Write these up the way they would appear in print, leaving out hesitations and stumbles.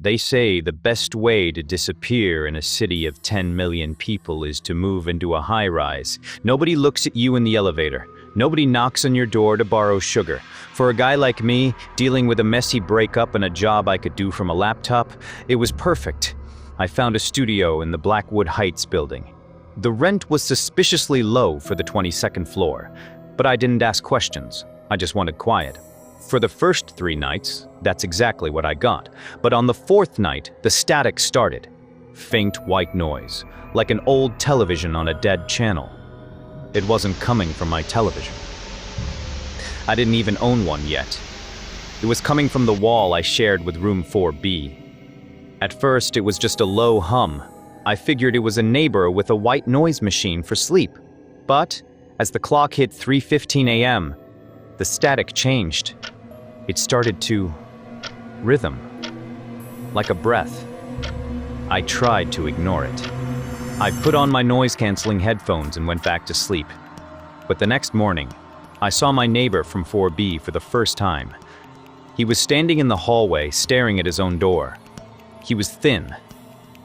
They say the best way to disappear in a city of 10 million people is to move into a high-rise. Nobody looks at you in the elevator. Nobody knocks on your door to borrow sugar. For a guy like me, dealing with a messy breakup and a job I could do from a laptop, it was perfect. I found a studio in the Blackwood Heights building. The rent was suspiciously low for the 22nd floor, but I didn't ask questions. I just wanted quiet. For the first 3 nights, that's exactly what I got. But on the 4th night, the static started. Faint white noise, like an old television on a dead channel. It wasn't coming from my television. I didn't even own one yet. It was coming from the wall I shared with room 4B. At first, it was just a low hum. I figured it was a neighbor with a white noise machine for sleep. But as the clock hit 3:15 a.m., the static changed. It started to rhythm, like a breath. I tried to ignore it. I put on my noise-canceling headphones and went back to sleep. But the next morning, I saw my neighbor from 4B for the first time. He was standing in the hallway, staring at his own door. He was thin,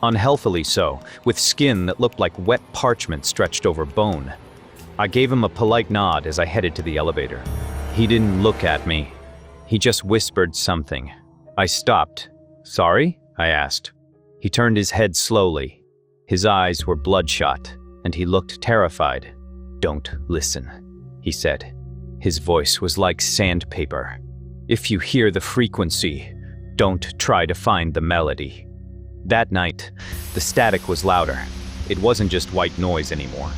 unhealthily so, with skin that looked like wet parchment stretched over bone. I gave him a polite nod as I headed to the elevator. He didn't look at me. He just whispered something. I stopped. "Sorry?" I asked. He turned his head slowly. His eyes were bloodshot, and he looked terrified. "Don't listen," he said. His voice was like sandpaper. "If you hear the frequency, don't try to find the melody." That night, the static was louder. It wasn't just white noise anymore.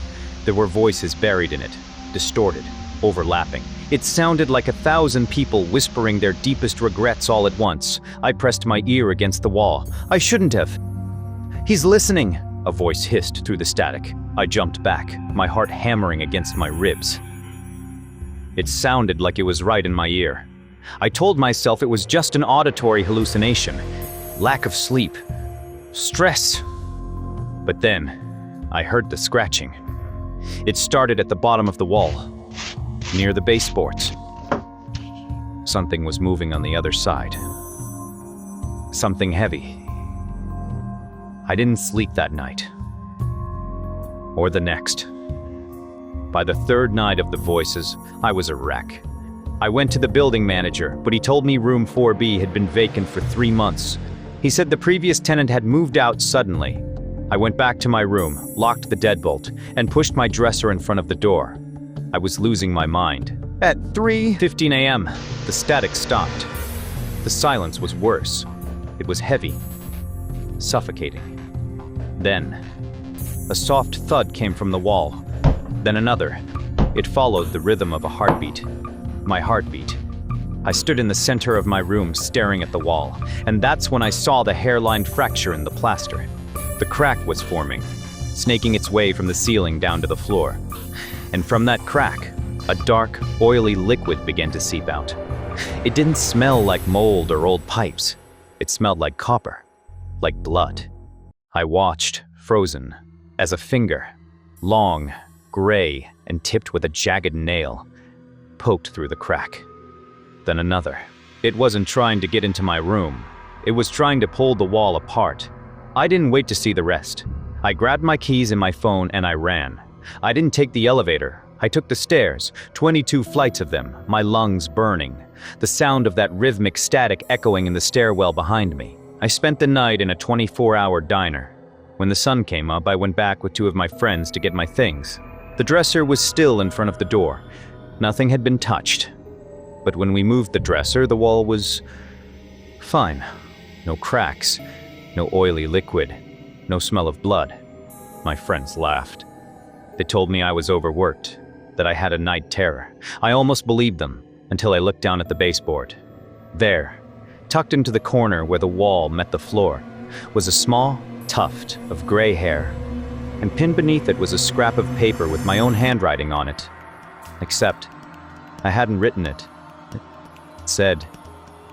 There were voices buried in it, distorted, overlapping. It sounded like 1,000 people whispering their deepest regrets all at once. I pressed my ear against the wall. I shouldn't have. "He's listening," a voice hissed through the static. I jumped back, my heart hammering against my ribs. It sounded like it was right in my ear. I told myself it was just an auditory hallucination. Lack of sleep. Stress. But then, I heard the scratching. It started at the bottom of the wall, near the baseboards. Something was moving on the other side. Something heavy. I didn't sleep that night. Or the next. By the 3rd night of the voices, I was a wreck. I went to the building manager, but he told me room 4B had been vacant for 3 months. He said the previous tenant had moved out suddenly. I went back to my room, locked the deadbolt, and pushed my dresser in front of the door. I was losing my mind. At 3:15 a.m., the static stopped. The silence was worse. It was heavy, suffocating. Then, a soft thud came from the wall. Then another. It followed the rhythm of a heartbeat. My heartbeat. I stood in the center of my room staring at the wall, and that's when I saw the hairline fracture in the plaster. The crack was forming, snaking its way from the ceiling down to the floor. And from that crack, a dark, oily liquid began to seep out. It didn't smell like mold or old pipes. It smelled like copper, like blood. I watched, frozen, as a finger, long, gray, and tipped with a jagged nail, poked through the crack. Then another. It wasn't trying to get into my room. It was trying to pull the wall apart. I didn't wait to see the rest. I grabbed my keys and my phone and I ran. I didn't take the elevator. I took the stairs, 22 flights of them, my lungs burning, the sound of that rhythmic static echoing in the stairwell behind me. I spent the night in a 24-hour diner. When the sun came up, I went back with 2 of my friends to get my things. The dresser was still in front of the door. Nothing had been touched. But when we moved the dresser, the wall was fine. No cracks, no oily liquid, no smell of blood. My friends laughed. They told me I was overworked, that I had a night terror. I almost believed them until I looked down at the baseboard. There, tucked into the corner where the wall met the floor, was a small tuft of gray hair, and pinned beneath it was a scrap of paper with my own handwriting on it. Except, I hadn't written it. It said,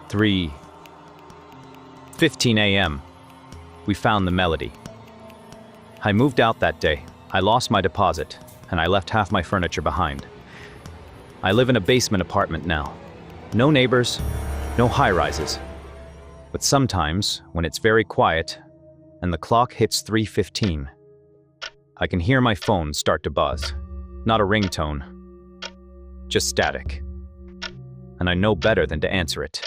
3:15 a.m. We found the melody. I moved out that day. I lost my deposit, and I left half my furniture behind. I live in a basement apartment now. No neighbors, no high-rises. But sometimes, when it's very quiet and the clock hits 3:15, I can hear my phone start to buzz. Not a ringtone, just static. And I know better than to answer it.